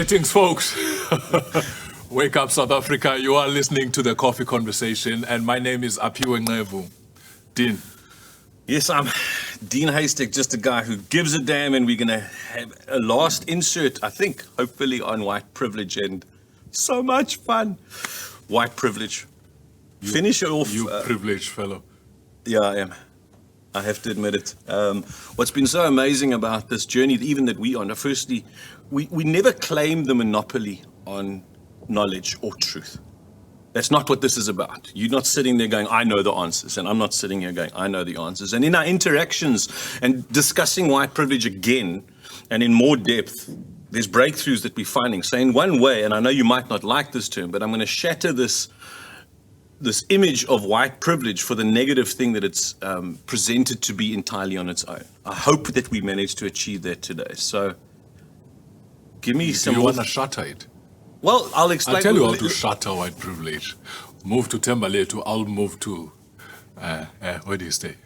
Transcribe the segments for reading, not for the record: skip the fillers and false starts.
Greetings, folks. Wake up, South Africa. You are listening to the Coffee Conversation, and my name is Accusation. Dean. Yes, I'm Dean Haystack, just a guy who gives a damn, and we're going to have a last insert, I think, hopefully on white privilege, and so much fun. White privilege. Finish it off. You privileged fellow. Yeah, I am. I have to admit it. What's been so amazing about this journey, even that we are, now, firstly, we never claim the monopoly on knowledge or truth. That's not what this is about. You're not sitting there going, I know the answers, and I'm not sitting here going, I know the answers. And in our interactions and discussing white privilege again, and in more depth, there's breakthroughs that we're finding. So in one way, and I know you might not like this term, but I'm going to shatter this image of white privilege for the negative thing that it's presented to be entirely on its own. I hope that we manage to achieve that today. So give me some... Do you want to shatter it? Well, I'll explain. I'll tell you how to shatter white privilege. Move to Tembalete, I'll move to... where do you stay?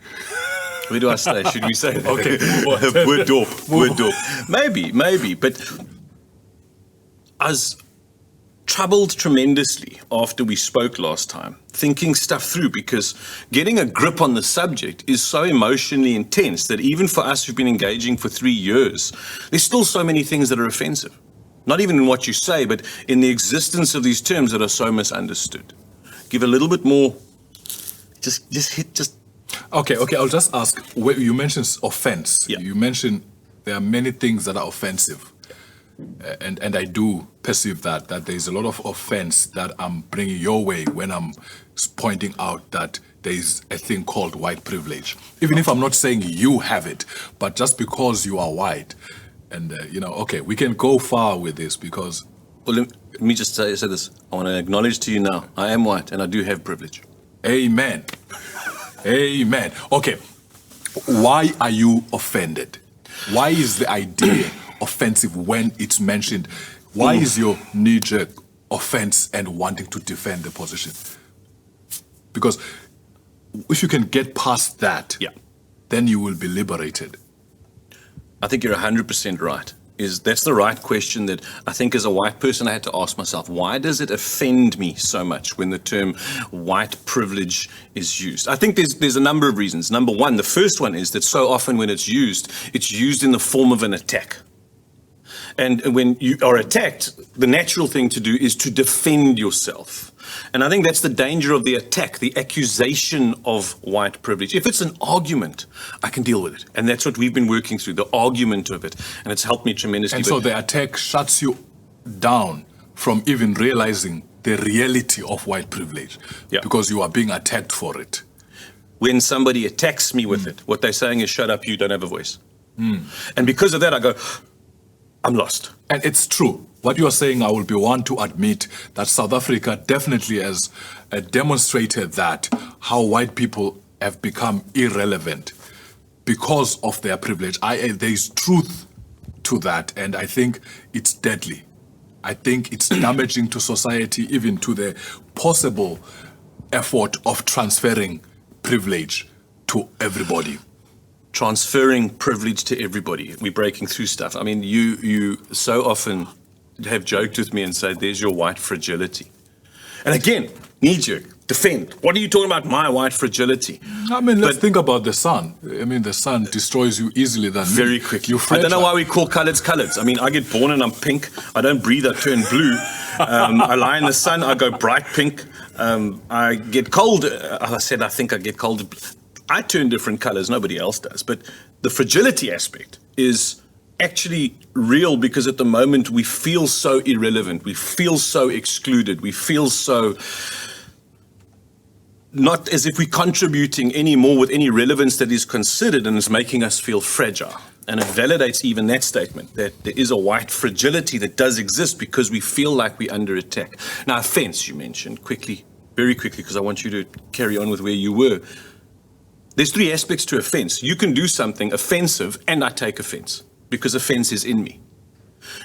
Where do I stay? Should we say that? Okay. Maybe. But I was troubled tremendously after we spoke last time, thinking stuff through, because getting a grip on the subject is so emotionally intense that even for us who've been engaging for 3 years, there's still so many things that are offensive. Not even in what you say, but in the existence of these terms that are so misunderstood. Give a little bit more, Okay, I'll just ask, you mentioned offense. Yeah. You mentioned there are many things that are offensive. And I do perceive that there's a lot of offense that I'm bringing your way when I'm pointing out that there is a thing called white privilege. Even if I'm not saying you have it, but just because you are white. And, okay, we can go far with this because... Well, let me just say this. I want to acknowledge to you now, I am white and I do have privilege. Amen. Amen. Okay, why are you offended? Why is the idea offensive when it's mentioned? Why is your knee-jerk offense and wanting to defend the position? Because if you can get past that, then you will be liberated. I think you're 100% right. That's the right question that I think as a white person I had to ask myself. Why does it offend me so much when the term white privilege is used? I think there's a number of reasons. Number one, the first one is that so often when it's used in the form of an attack. And when you are attacked, the natural thing to do is to defend yourself. And I think that's the danger of the attack, the accusation of white privilege. If it's an argument, I can deal with it. And that's what we've been working through, the argument of it. And it's helped me tremendously. And so the attack shuts you down from even realizing the reality of white privilege. Yeah. Because you are being attacked for it. When somebody attacks me with it, what they're saying is, shut up, you don't have a voice. And because of that, I go... I'm lost. And it's true. What you are saying, I will be one to admit that South Africa definitely has demonstrated that how white people have become irrelevant because of their privilege. There is truth to that, and I think it's deadly. I think it's damaging to society, even to the possible effort of transferring privilege to everybody. Transferring privilege to everybody. We're breaking through stuff. I mean, you so often have joked with me and said, there's your white fragility. And again, knee-jerk, defend. What are you talking about, my white fragility? I mean, let's think about the sun. I mean, the sun destroys you easily than very quickly. I don't know why we call colors colors. I mean, I get born and I'm pink. I don't breathe, I turn blue. I lie in the sun, I go bright pink. I get cold. I think I get cold. I turn different colors, nobody else does. But the fragility aspect is actually real because at the moment we feel so irrelevant, we feel so excluded, we feel so not as if we're contributing any more with any relevance that is considered, and is making us feel fragile. And it validates even that statement, that there is a white fragility that does exist because we feel like we're under attack. Now, offense, you mentioned quickly, very quickly, because I want you to carry on with where you were. There's 3 aspects to offense. You can do something offensive and I take offense because offense is in me.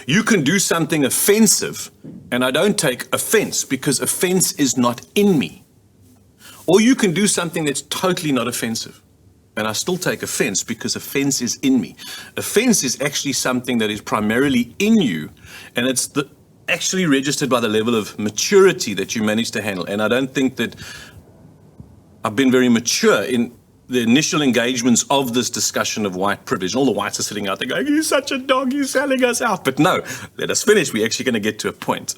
You can do something offensive and I don't take offense because offense is not in me. Or you can do something that's totally not offensive and I still take offense because offense is in me. Offense is actually something that is primarily in you, and it's actually registered by the level of maturity that you manage to handle. And I don't think that I've been very mature in the initial engagements of this discussion of white privilege. And all the whites are sitting out there going, "You're such a dog, you're selling us out." But no, let us finish. We're actually going to get to a point.